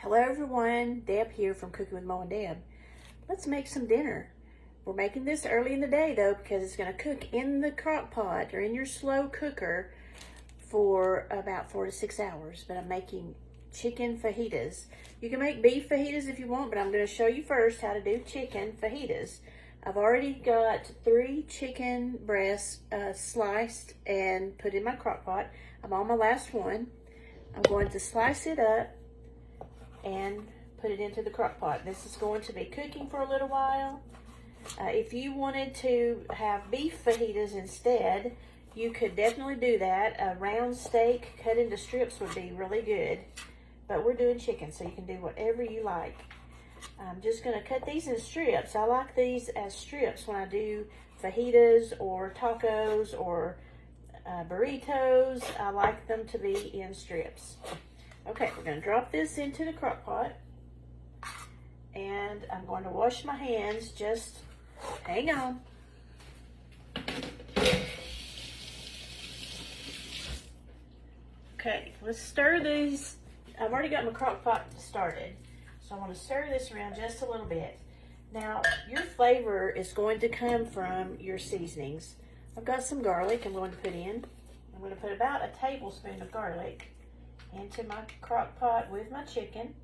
Hello everyone, Deb here from Cooking with Mo and Deb. Let's make some dinner. We're making this early in the day though because it's going to cook in the crock pot or in your slow cooker for about 4 to 6 hours. But I'm making chicken fajitas. You can make beef fajitas if you want, but I'm going to show you first how to do chicken fajitas. I've already got 3 chicken breasts sliced and put in my crock pot. I'm on my last one. I'm going to slice it up and put it into the crock pot. This is going to be cooking for a little while. If you wanted to have beef fajitas instead, you could definitely do that. A round steak cut into strips would be really good, but we're doing chicken, so you can do whatever you like. I'm just going to cut these in strips. I like these as strips when I do fajitas or tacos or burritos. I like them to be in strips. Okay, we're going to drop this into the crock pot, and I'm going to wash my hands. Just hang on. Okay, let's stir these. I've already got my crock pot started, so I want to stir this around just a little bit. Now, your flavor is going to come from your seasonings. I've got some garlic I'm going to put in. I'm going to put about a tablespoon of garlic into my crock pot with my chicken.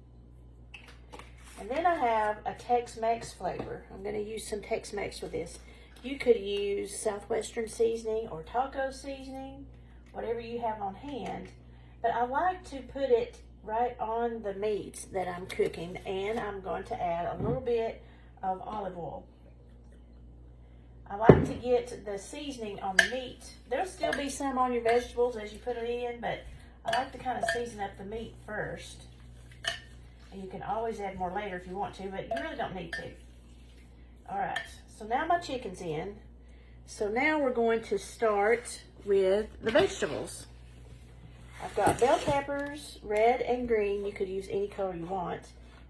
And then I have a Tex Mex flavor. I'm going to use some Tex Mex with this. You could use Southwestern seasoning or taco seasoning, whatever you have on hand. But I like to put it right on the meats that I'm cooking, and I'm going to add a little bit of olive oil. I like to get the seasoning on the meat. There'll still be some on your vegetables as you put it in, but I like to kind of season up the meat first. And you can always add more later if you want to, but you really don't need to. All right, so now my chicken's in. So now we're going to start with the vegetables. I've got bell peppers, red and green. You could use any color you want.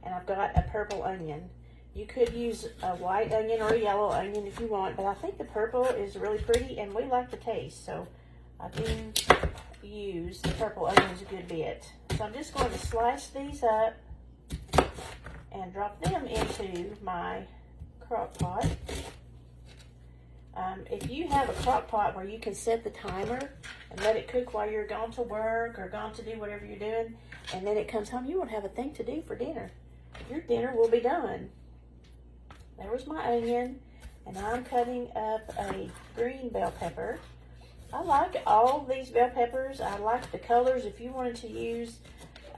And I've got a purple onion. You could use a white onion or a yellow onion if you want, but I think the purple is really pretty and we like the taste, so I do use the purple onions a good bit. So I'm just going to slice these up and drop them into my crock pot. If you have a crock pot where you can set the timer and let it cook while you're gone to work or gone to do whatever you're doing, and then it comes home, you won't have a thing to do for dinner. Your dinner will be done. There was my onion, and I'm cutting up a green bell pepper. I like all these bell peppers. I like the colors. If you wanted to use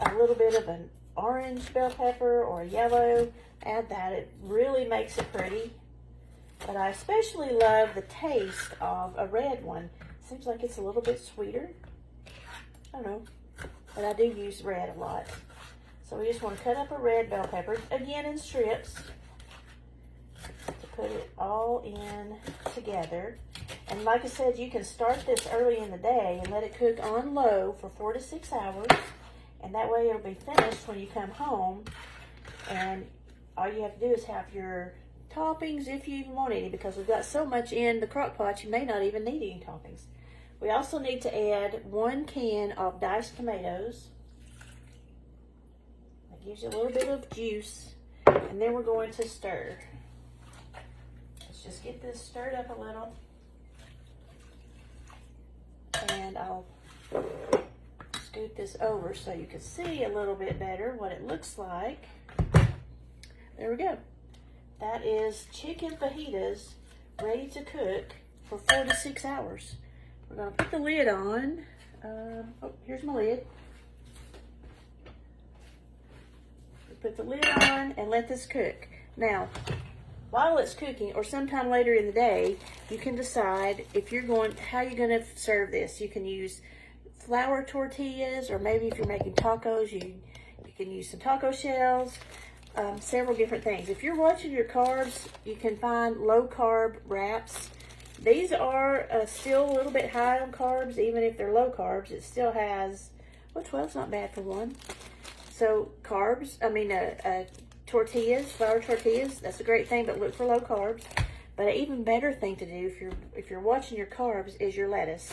a little bit of an orange bell pepper or a yellow, add that. It really makes it pretty. But I especially love the taste of a red one. Seems like it's a little bit sweeter. I don't know. But I do use red a lot. So we just want to cut up a red bell pepper, again in strips, to put it all in together. And like I said, you can start this early in the day and let it cook on low for 4 to 6 hours. And that way it'll be finished when you come home. And all you have to do is have your toppings if you even want any, because we've got so much in the crock pot you may not even need any toppings. We also need to add 1 can of diced tomatoes. That gives you a little bit of juice. And then we're going to stir. Let's just get this stirred up a little. And I'll scoot this over so you can see a little bit better what it looks like. There we go. That is chicken fajitas ready to cook for 4 to 6 hours. We're going to put the lid on. Oh, here's my lid. Put the lid on and let this cook. Now, while it's cooking, or sometime later in the day, you can decide if you're going, how you're going to serve this. You can use flour tortillas, or maybe if you're making tacos, you can use some taco shells. Several different things. If you're watching your carbs, you can find low carb wraps. These are still a little bit high on carbs. Even if they're low carbs, it still has, well, 12's not bad for one. So tortillas, flour tortillas, that's a great thing, but look for low carbs. But an even better thing to do if you're watching your carbs is your lettuce.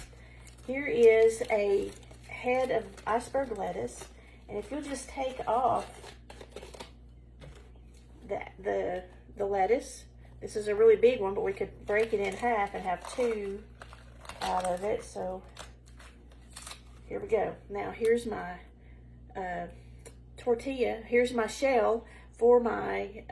Here is a head of iceberg lettuce, and if you'll just take off the lettuce. This is a really big one, but we could break it in half and have 2 out of it. So here we go. Now here's my tortilla. Here's my shell for my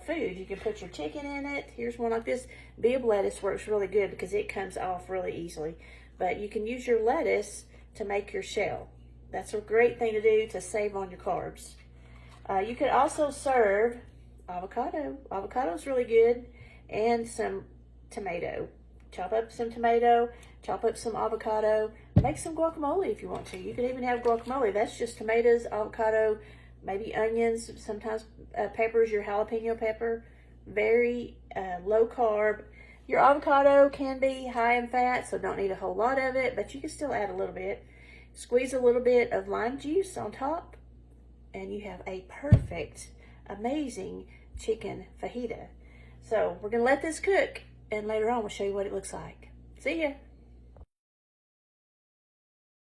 food. You can put your chicken in it. Here's one like this. Bib lettuce works really good because it comes off really easily. But you can use your lettuce to make your shell. That's a great thing to do to save on your carbs. You could also serve avocado. Avocado is really good, and some tomato. Chop up some tomato, chop up some avocado, make some guacamole if you want to. You can even have guacamole. That's just tomatoes, avocado, maybe onions, sometimes peppers, your jalapeno pepper. Very low carb. Your avocado can be high in fat, so don't need a whole lot of it, but you can still add a little bit. Squeeze a little bit of lime juice on top, and you have a perfect, amazing chicken fajita. So we're gonna let this cook, and later on we'll show you what it looks like. See ya.